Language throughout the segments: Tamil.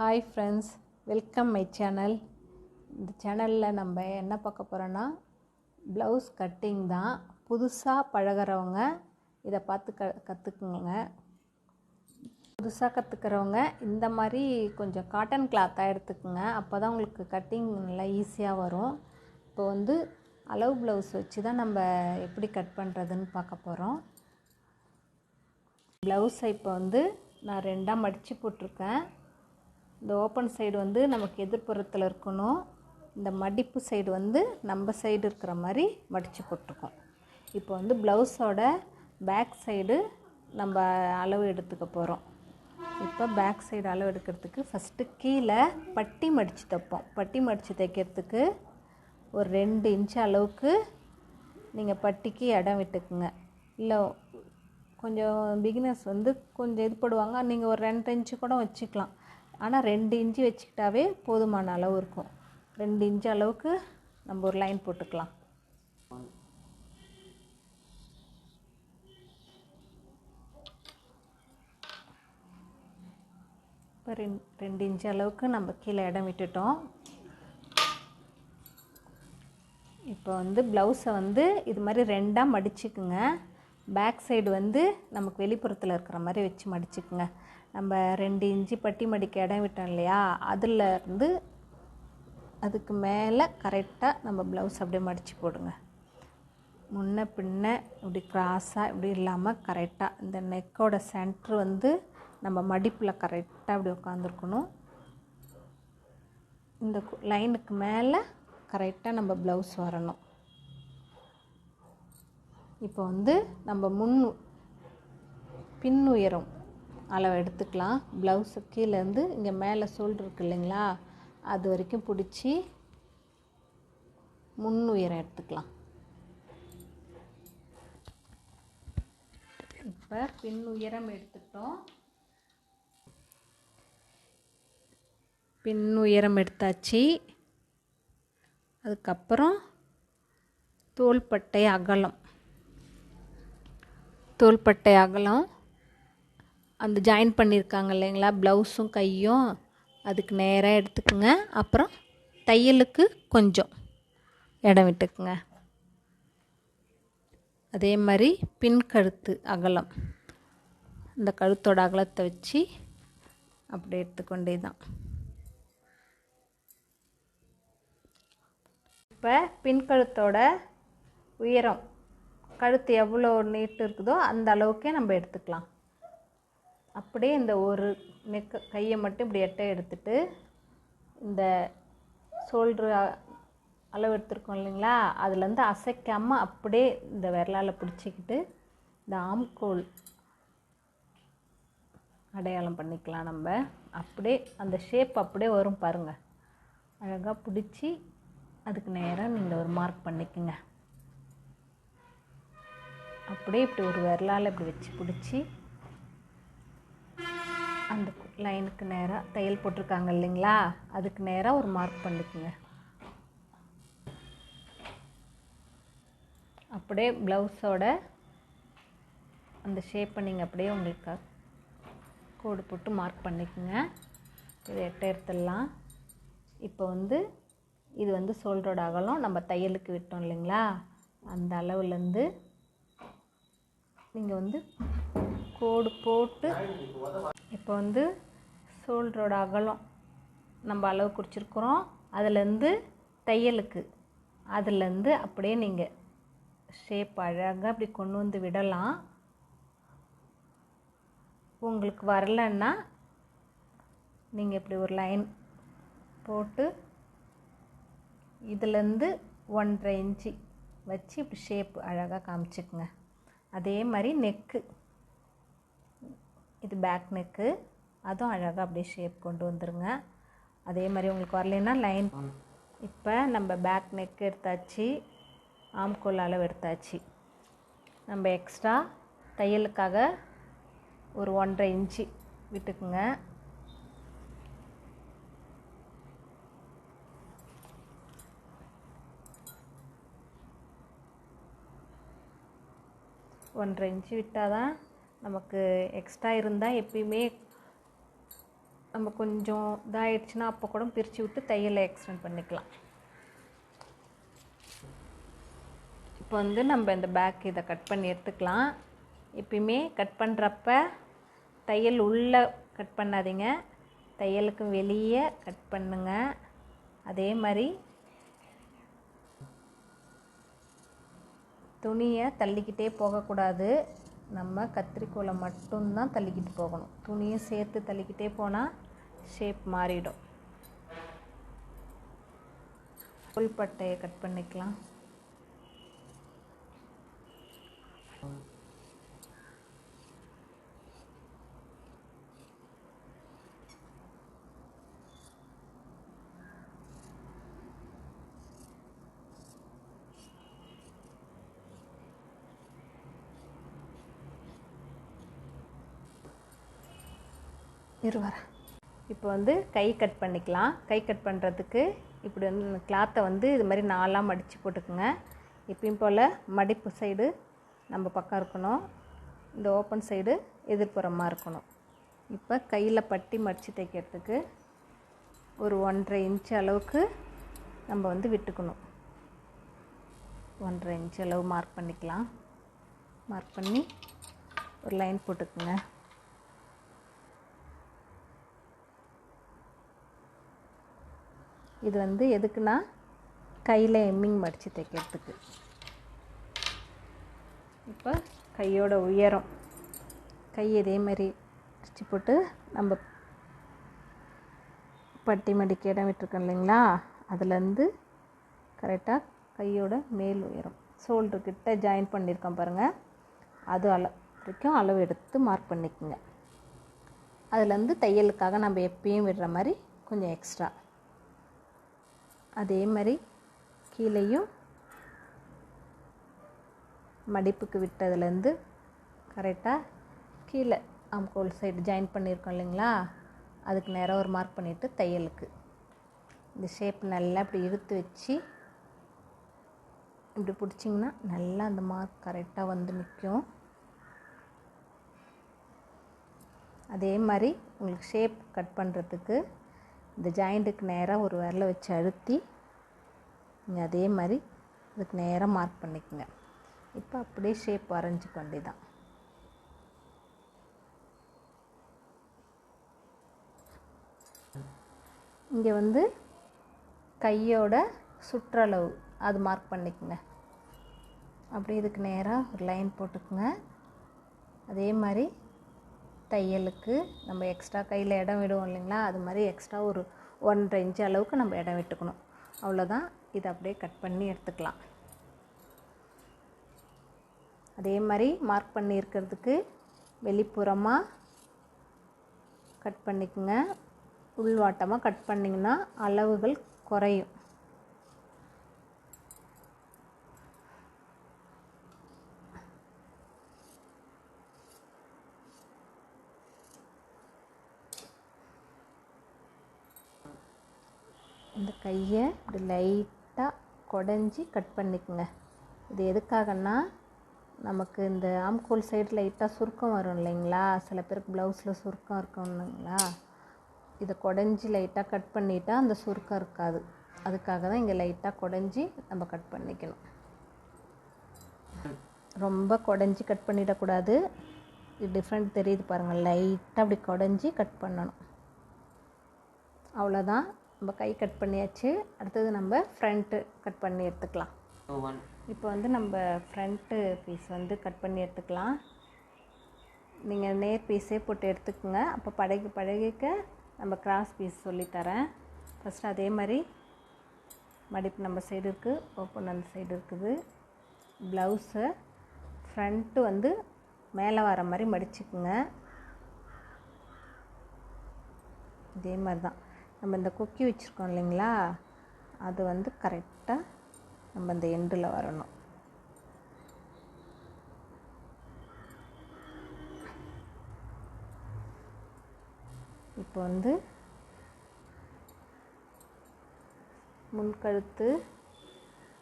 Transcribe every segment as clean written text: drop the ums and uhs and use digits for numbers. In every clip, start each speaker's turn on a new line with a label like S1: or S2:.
S1: Hi friends, welcome my channel. இந்த சேனலில் நம்ம என்ன பார்க்க போகிறோன்னா ப்ளவுஸ் கட்டிங் தான். புதுசாக பழகிறவங்க இதை பார்த்து கற்றுக்குங்க. புதுசாக கற்றுக்கிறவங்க இந்த மாதிரி கொஞ்சம் காட்டன் கிளாத்தாக எடுத்துக்குங்க. அப்போ தான் உங்களுக்கு கட்டிங் நல்லா ஈஸியாக வரும். இப்போ அளவு ப்ளவுஸ் வச்சு தான் நம்ம எப்படி கட் பண்ணுறதுன்னு பார்க்க போகிறோம். ப்ளவுஸை இப்போ நான் ரெண்டாக மடித்து போட்டிருக்கேன். இந்த ஓப்பன் சைடு நமக்கு எதிர்ப்புறத்தில் இருக்கணும். இந்த மடிப்பு சைடு நம்ம சைடு இருக்கிற மாதிரி மடித்து போட்டிருக்கோம். இப்போ ப்ளவுஸோட பேக் சைடு நம்ம அளவு எடுத்துக்க போகிறோம். இப்போ பேக் சைடு அளவு எடுக்கிறதுக்கு ஃபஸ்ட்டு கீழே பட்டி மடித்து தைப்போம். பட்டி மடித்து தைக்கிறதுக்கு ஒரு 2 இன்ச்சு அளவுக்கு நீங்கள் பட்டிக்கு இடம் விட்டுக்குங்க. இல்லை கொஞ்சம் பிகினர்ஸ் கொஞ்சம் இது போடுவாங்க, நீங்கள் ஒரு 2 இன்ச்சு கூட வச்சுக்கலாம். ஆனால் 2 இன்ச்சு வச்சுக்கிட்டாவே போதுமான அளவு இருக்கும். 2 இன்ச்சு அளவுக்கு நம்ம ஒரு லைன் போட்டுக்கலாம். இப்போ 2 இன்ச்சு அளவுக்கு நம்ம கீழே இடம் விட்டுட்டோம். இப்போ ப்ளவுஸை இது மாதிரி 2ஆக மடிச்சுக்குங்க. பேக் சைடு நமக்கு வெளிப்புறத்தில் இருக்கிற மாதிரி வச்சு மடிச்சுக்குங்க. நம்ம 2 இன்ச்சு பட்டி மடிக்க இடம் விட்டோம் இல்லையா, அதில் அதுக்கு மேலே கரெக்டாக நம்ம ப்ளவுஸ் அப்படியே மடித்து போடுங்க. முன்ன பின்ன இப்படி க்ராஸாக இப்படி இல்லாமல் கரெக்டாக இந்த நெக்கோட சென்ட்ரு நம்ம மடிப்பில் கரெக்டாக இப்படி உட்காந்துருக்கணும். இந்த லைனுக்கு மேலே கரெக்டாக நம்ம ப்ளவுஸ் வரணும். இப்போ நம்ம பின் உயரம் அளவு எடுத்துக்கலாம். ப்ளவுஸு கீழேருந்து இங்கே மேலே ஷோல்டர் இருக்குது இல்லைங்களா, அது வரைக்கும் பிடிச்சி முன் உயரம் எடுத்துக்கலாம். இப்போ பின் உயரம் எடுத்துட்டோம். பின் உயரம் எடுத்தாச்சு. அதுக்கப்புறம் தோள்பட்டை அகலம் அந்த ஜாயின் பண்ணியிருக்காங்க இல்லைங்களா, ப்ளவுஸும் கையும் அதுக்கு நேராக எடுத்துக்குங்க. அப்புறம் தையலுக்கு கொஞ்சம் இடம் விட்டுக்குங்க. அதே மாதிரி பின் கழுத்து அகலம், இந்த கழுத்தோட அகலத்தை வச்சு அப்படி எடுத்துக்கொண்டே தான். இப்போ பின் கழுத்தோட உயரம், கழுத்து எவ்வளோ நீட்டு இருக்குதோ அந்த அளவுக்கே நம்ம எடுத்துக்கலாம். அப்படியே இந்த ஒரு கையை மட்டும் இப்படி எடுத்துட்டு இந்த ஷோல்ட்ரு அளவு எடுத்துருக்கோம் இல்லைங்களா, அதுலேருந்து அசைக்காமல் அப்படியே இந்த விரலால் பிடிச்சிக்கிட்டு இந்த ஆம்கோல் அடையாளம் பண்ணிக்கலாம். நம்ம அப்படியே அந்த ஷேப் அப்படியே வரும் பாருங்கள். அழகாக பிடிச்சி அதுக்கு நேராக நீங்கள் ஒரு மார்க் பண்ணிக்கோங்க. அப்படியே இப்படி ஒரு விரலால் இப்படி வச்சு பிடிச்சி அந்த லைனுக்கு நேராக தையல் போட்டிருக்காங்க இல்லைங்களா, அதுக்கு நேராக ஒரு மார்க் பண்ணிக்கோங்க. அப்படியே ப்ளவுஸோட அந்த ஷேப்பை நீங்கள் அப்படியே உங்களுக்கு கோடு போட்டு மார்க் பண்ணிக்கோங்க. இதை எடுத்துடலாம். இப்போ இது ஷோல்டரோட அகலம் நம்ம தையலுக்கு விட்டோம் இல்லைங்களா, அந்த அளவுலேருந்து நீங்கள் கோடு போட்டு இப்போ ஷோல்டரோட அகலம் நம்ம அளவு குறிச்சிருக்கிறோம். அதுலேருந்து தையலுக்கு அதுலேருந்து அப்படியே நீங்கள் ஷேப் அழகாக அப்படி கொண்டு விடலாம். உங்களுக்கு வரலன்னா நீங்கள் இப்படி ஒரு லைன் போட்டு இதுலேருந்து 1.5 இன்ச்சு வச்சு இப்படி ஷேப் அழகாக காமிச்சிக்குங்க. அதே மாதிரி நெக்கு, இது பேக் நெக்கு, அதுவும் அழகாக அப்படியே ஷேப் கொண்டு வந்துடுங்க. அதே மாதிரி உங்களுக்கு வரலைன்னா லைன். இப்போ நம்ம பேக் நெக் எடுத்தாச்சு, ஆம்கோல் அளவு எடுத்தாச்சு. நம்ம எக்ஸ்ட்ரா தையலுக்காக ஒரு 1.5 இன்ச்சு விட்டுக்குங்க. ஒன்றரை இன்ச்சு விட்டால் தான் நமக்கு எக்ஸ்ட்ரா இருந்தால் எப்பயுமே நம்ம கொஞ்சம் இதாகிடுச்சுன்னா அப்போ கூட பிரித்து விட்டு தையலை எக்ஸ்டெண்ட் பண்ணிக்கலாம். இப்போ வந்து நம்ம இந்த பேக் இதை கட் பண்ணி எடுத்துக்கலாம். எப்பயுமே கட் பண்ணுறப்ப தையல் உள்ளே கட் பண்ணாதீங்க, தையலுக்கு வெளியே கட் பண்ணுங்க. அதே மாதிரி துணியை தள்ளிக்கிட்டே போகக்கூடாது, நம்ம கத்திரிக்கோலை மட்டும்தான் தள்ளிக்கிட்டு போகணும். துணியை சேர்த்து தள்ளிக்கிட்டே போனால் ஷேப் மாறிடும். புல்பட்டையை கட் பண்ணிக்கலாம். இப்போ வந்து கை கட் பண்ணிக்கலாம். கை கட் பண்ணுறதுக்கு இப்படி வந்து கிளாத்தை வந்து இது மாதிரி 4ஆக மடித்து போட்டுக்குங்க. எப்பயும் போல் மடிப்பு சைடு நம்ம பக்கம் இருக்கணும், இந்த ஓப்பன் சைடு எதிர்ப்புறமாக இருக்கணும். இப்போ கையில் பட்டி மடித்து தைக்கிறதுக்கு ஒரு 1.5 இன்ச்சு அளவுக்கு நம்ம வந்து விட்டுக்கணும். 1.5 இன்ச்சு அளவு மார்க் பண்ணிக்கலாம். மார்க் பண்ணி ஒரு லைன் போட்டுக்குங்க. இது வந்து எதுக்குன்னா கையில் எம்மிங் மடித்து தைக்கிறதுக்கு. இப்போ கையோட உயரம், கை இதே மாதிரி அடிச்சு போட்டு நம்ம பட்டி மடிக்க இடம் விட்டுருக்கோம் இல்லைங்களா, அதுலேருந்து கரெக்டாக கையோட மேல் உயரம் ஷோல்டர்கிட்ட ஜாயின் பண்ணியிருக்கோம் பாருங்கள், அது வரைக்கும் அளவு எடுத்து மார்க் பண்ணிக்கோங்க. அதுலேருந்து தையலுக்காக நம்ம எப்பயும் விடுற மாதிரி கொஞ்சம் எக்ஸ்ட்ரா, அதே மாதிரி கீழேயும் மடிப்புக்கு விட்டதுலேருந்து கரெக்டாக கீழே ஆம்கோல் சைடு ஜாயின் பண்ணியிருக்கோம் இல்லைங்களா, அதுக்கு நேராக ஒரு மார்க் பண்ணிவிட்டு தையலுக்கு இந்த ஷேப் நல்லா இப்படி இழுத்து வச்சு இப்படி பிடிச்சிங்கன்னா நல்லா அந்த மார்க் கரெக்டாக வந்து நிற்கும். அதே மாதிரி உங்களுக்கு ஷேப் கட் பண்ணுறதுக்கு இந்த ஜாயிண்ட்டுக்கு நேராக ஒரு விரலை வச்சு அழுத்தி நீங்கள் அதே மாதிரி அதுக்கு நேராக மார்க் பண்ணிக்கோங்க. இப்போ அப்படியே ஷேப் வரைஞ்சிக்க வேண்டியதான். இங்கே வந்து கையோட சுற்றளவு அது மார்க் பண்ணிக்கோங்க. அப்படியே இதுக்கு நேராக ஒரு லைன் போட்டுக்குங்க. அதே மாதிரி தையலுக்கு நம்ம எக்ஸ்ட்ரா கையில் இடம் விடுவோம் இல்லைங்களா, அது மாதிரி எக்ஸ்ட்ரா ஒரு 1.5 இன்ச்சு அளவுக்கு நம்ம இடம் விட்டுக்கணும். அவ்வளோதான். இதை அப்படியே கட் பண்ணி எடுத்துக்கலாம். அதே மாதிரி மார்க் பண்ணி இருக்கிறதுக்கு வெளிப்புறமாக கட் பண்ணிக்கோங்க. உள்வாட்டமாக கட் பண்ணிங்கன்னா அளவுகள் குறையும். இந்த கையை இப்படி லைட்டாக குடஞ்சி கட் பண்ணிக்கோங்க. இது எதுக்காகன்னா நமக்கு இந்த ஆம்கோல் சைடு லைட்டாக சுருக்கம் வரும் இல்லைங்களா, சில பேருக்கு ப்ளவுஸில் சுருக்கம் இருக்கும் இல்லைங்களா, இதை குடஞ்சி லைட்டாக கட் பண்ணிட்டா அந்த சுருக்கம் இருக்காது. அதுக்காக தான் இங்கே லைட்டாக குடஞ்சி நம்ம கட் பண்ணிக்கணும். ரொம்ப குடஞ்சி கட் பண்ணிடக்கூடாது. இது டிஃப்ரெண்ட் தெரியுது பாருங்கள், லைட்டாக அப்படி குடஞ்சி கட் பண்ணணும். அவ்வளோதான். நம்ம கை கட் பண்ணியாச்சு. அடுத்தது நம்ம ஃப்ரண்ட்டு கட் பண்ணி எடுத்துக்கலாம். இப்போ வந்து நம்ம ஃப்ரண்ட்டு பீஸ் வந்து கட் பண்ணி எடுத்துக்கலாம். நீங்கள் நேர் பீஸே போட்டு எடுத்துக்கோங்க. அப்போ பழகிக்க நம்ம கிராஸ் பீஸ் சொல்லித்தரேன். ஃபஸ்ட்டு அதே மாதிரி மடிப்பு நம்ம சைடு இருக்குது, ஓப்பன் அந்த சைடு இருக்குது. ப்ளவுஸை ஃப்ரண்ட்டு வந்து மேலே வர மாதிரி மடிச்சுக்குங்க. இதே மாதிரி தான் நம்ம இந்த கொக்கி வச்சுருக்கோம் இல்லைங்களா, அது வந்து கரெக்டாக நம்ம இந்த எண்டில் வரணும். இப்போ வந்து முன்கழுத்து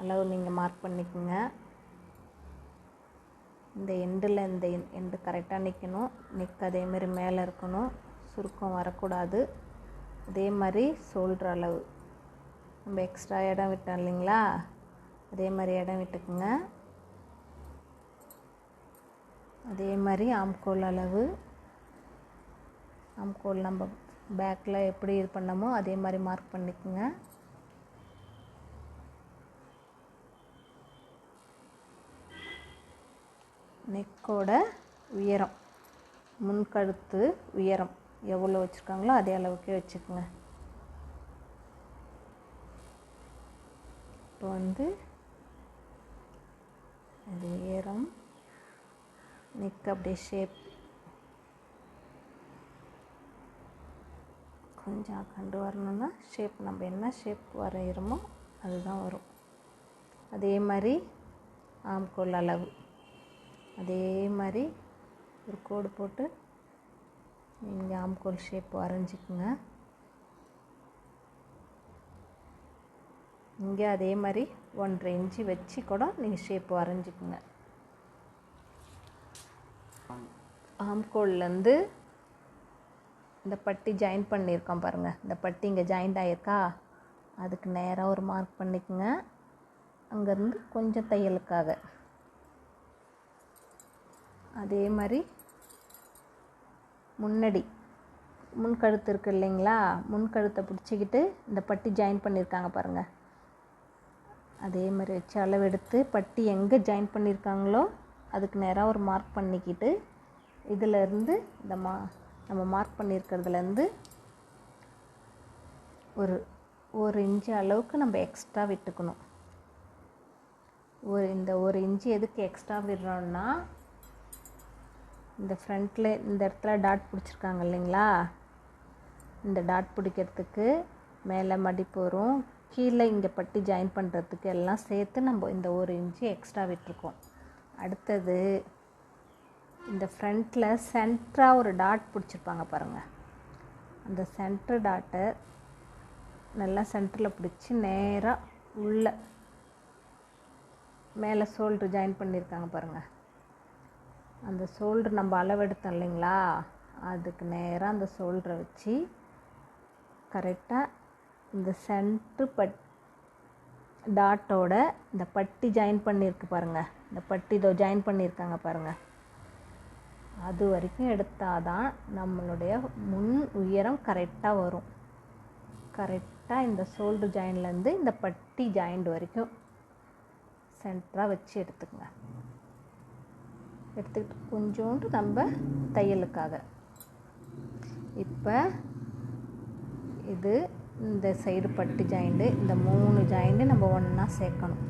S1: அளவு நீங்கள் மார்க் பண்ணிக்கோங்க. இந்த எண்டில் இந்த எண்டு கரெக்டாக நிற்கணும். அதேமாரி மேலே இருக்கணும். சுருக்கம் வரக்கூடாது. அதே மாதிரி ஷோல்டர் அளவு நம்ம எக்ஸ்ட்ரா இடம் விட்டோம் இல்லைங்களா, அதே மாதிரி இடம் விட்டுக்குங்க. அதே மாதிரி ஆம்கோல் அளவு, ஆம்கோல் நம்ம பேக்கில் எப்படி இது பண்ணமோ அதே மாதிரி மார்க் பண்ணிக்கோங்க. நெக்கோட உயரம், முன்கழுத்து உயரம் எவ்வளோ வச்சுருக்காங்களோ அதே அளவுக்கே வச்சுக்கோங்க. இப்போ வந்து அது உயரம், நெக் அப்படியே ஷேப் கொஞ்சம் கண்டு வரணும்னா ஷேப் நம்ம என்ன ஷேப் வரைகிறோமோ அதுதான் வரும். அதே மாதிரி ஆம்கோல் அளவு அதே மாதிரி ஒரு கோடு போட்டு நீங்கள் ஆம்கோல் ஷேப் வரைஞ்சிக்குங்க. இங்கே அதே மாதிரி 1.5 இன்ச்சு வச்சு கூட நீங்கள் ஷேப் வரைஞ்சிக்குங்க. ஆம்கோல்லேருந்து இந்த பட்டி ஜாயின் பண்ணியிருக்கோம் பாருங்கள், இந்த பட்டி இங்கே ஜாயிண்ட் ஆகிருக்கா, அதுக்கு நேராக ஒரு மார்க் பண்ணிக்கோங்க. அங்கேருந்து கொஞ்சம் தையலுக்காக அதே மாதிரி முன்னாடி முன்கழுத்து இருக்குது இல்லைங்களா, முன்கழுத்தை பிடிச்சிக்கிட்டு இந்த பட்டி ஜாயின் பண்ணியிருக்காங்க பாருங்கள், அதே மாதிரி வச்சு அளவெடுத்து பட்டி எங்கே ஜாயின் பண்ணியிருக்காங்களோ அதுக்கு நேராக ஒரு மார்க் பண்ணிக்கிட்டு இதிலேருந்து இந்த நம்ம மார்க் பண்ணியிருக்கிறதுலேருந்து ஒரு இன்ச்சு அளவுக்கு நம்ம எக்ஸ்ட்ரா விட்டுக்கணும். இந்த ஒரு இன்ச்சு எதுக்கு எக்ஸ்ட்ரா விடுறோன்னா, இந்த ஃப்ரண்ட்டில் இந்த இடத்துல டாட் பிடிச்சிருக்காங்க இல்லைங்களா, இந்த டாட் பிடிக்கிறதுக்கு மேலே மடிப்பு வரும், கீழே இங்கே பட்டி ஜாயின் பண்ணுறதுக்கு எல்லாம் சேர்த்து நம்ம இந்த ஒரு இன்ச்சு எக்ஸ்ட்ரா விட்டுருக்கோம். அடுத்தது இந்த ஃப்ரண்ட்டில் சென்டராக ஒரு டாட் பிடிச்சிருப்பாங்க பாருங்கள், அந்த சென்டர் டாட்டை நல்லா சென்டரில் பிடிச்சி நேராக உள்ள மேலே ஷோல்டர் ஜாயின் பண்ணியிருக்காங்க பாருங்கள், அந்த ஷோல்டர் நம்ம அளவெடுத்தோம் இல்லைங்களா, அதுக்கு நேராக அந்த ஷோல்டரை வச்சு கரெக்டாக இந்த சென்ட்ரு டாட்டோட இந்த பட்டி ஜாயின் பண்ணியிருக்கு பாருங்கள், இந்த பட்டி இதோ ஜாயின் பண்ணியிருக்காங்க பாருங்கள், அது வரைக்கும் எடுத்தால் தான் நம்மளுடைய முன் உயரம் கரெக்டாக வரும். கரெக்டாக இந்த ஷோல்டர் ஜாயின்லேருந்து இந்த பட்டி ஜாயிண்ட் வரைக்கும் சென்டராக வச்சு எடுத்துக்கங்க. எடுத்துக்கிட்டு கொஞ்சோண்டு நம்ம தையலுக்காக இப்போ இது இந்த சைடு பட்டி ஜாயிண்ட்டு, இந்த 3 ஜாயிண்ட்டு நம்ம ஒன்றா சேர்க்கணும்.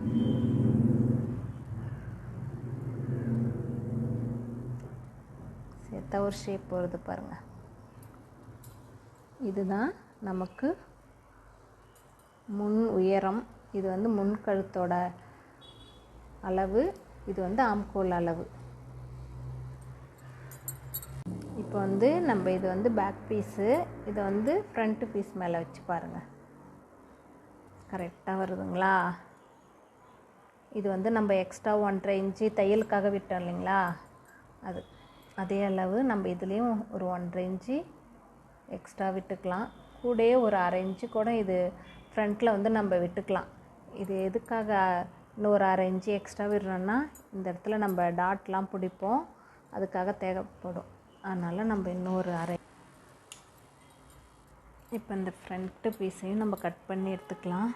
S1: சேர்த்தா ஒரு ஷேப் வருது பாருங்கள், இதுதான் நமக்கு முன் உயரம். இது வந்து முன் கழுத்தோட அளவு, இது வந்து ஆம்கோல் அளவு. இப்போ வந்து நம்ம இது வந்து பேக் பீஸு, இதை வந்து ஃப்ரண்ட்டு பீஸ் மேலே வச்சு பாருங்கள், கரெக்டாக வருதுங்களா. இது வந்து நம்ம எக்ஸ்ட்ரா 1.5 இன்ச்சு தையலுக்காக விட்டோம் இல்லைங்களா, அதே அளவு நம்ம இதுலேயும் ஒரு 1.5 இன்ச்சு எக்ஸ்ட்ரா விட்டுக்கலாம். கூடயே ஒரு 1/2 இன்ச்சு கூட இது ஃப்ரண்ட்டில் வந்து நம்ம விட்டுக்கலாம். இது எதுக்காக இன்னும் ஒரு 1/2 இன்ச்சு எக்ஸ்ட்ரா விடுறோன்னா, இந்த இடத்துல நம்ம டாட்லாம் பிடிப்போம், அதுக்காக தேவைப்படும், அதனால் நம்ம இன்னொரு 1/2. இப்போ இந்த ஃப்ரண்ட்டு பீஸையும் நம்ம கட் பண்ணி எடுத்துக்கலாம்.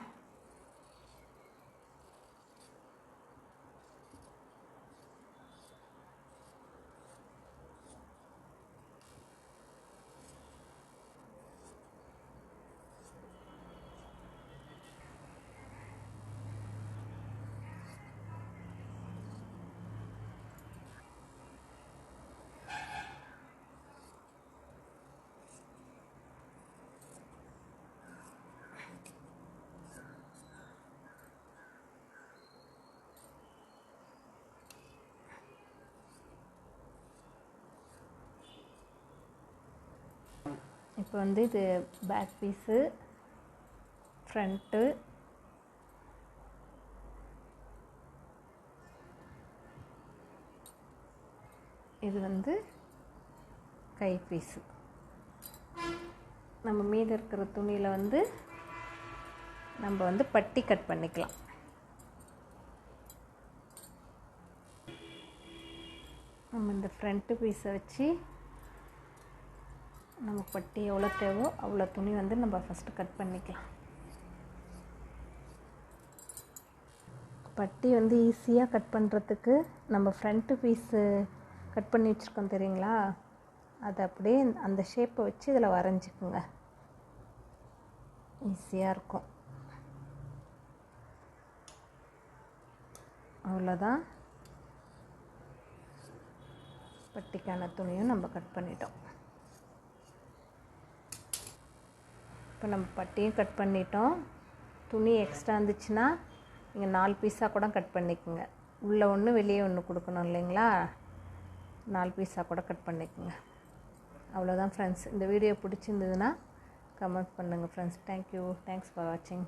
S1: இப்போ வந்து இது பேக் பீஸு, ஃப்ரண்ட்டு, இது வந்து கை பீஸு. நம்ம மீதி இருக்கிற துணியில் வந்து நம்ம வந்து பட்டி கட் பண்ணிக்கலாம். நம்ம இந்த ஃப்ரண்ட்டு பீஸை வச்சு நம்ம பட்டி எவ்வளோ தேவையோ அவ்வளோ துணி வந்து நம்ம ஃபஸ்ட்டு கட் பண்ணிக்கலாம். பட்டி வந்து ஈஸியாக கட் பண்ணுறதுக்கு நம்ம ஃப்ரண்ட்டு பீஸு கட் பண்ணி வச்சுருக்கோம் தெரியுங்களா, அதை அப்படியே அந்த ஷேப்பை வச்சு இதில் வரைஞ்சிக்குங்க, ஈஸியாக இருக்கும். அவ்வளோதான், பட்டிக்கான துணியும் நம்ம கட் பண்ணிட்டோம். இப்போ நம்ம பட்டியும் கட் பண்ணிட்டோம். துணி எக்ஸ்ட்ரா இருந்துச்சுன்னா நீங்கள் 4 பீஸாக கூட கட் பண்ணிக்கோங்க. உள்ளே ஒன்று வெளியே ஒன்று கொடுக்கணும் இல்லைங்களா, 4 பீஸாக கூட கட் பண்ணிக்கோங்க. அவ்வளோதான் ஃப்ரெண்ட்ஸ். இந்த வீடியோ பிடிச்சிருந்ததுன்னா கமெண்ட் பண்ணுங்கள் ஃப்ரெண்ட்ஸ். தேங்க்யூ, தேங்க்ஸ் ஃபார் வாட்சிங்.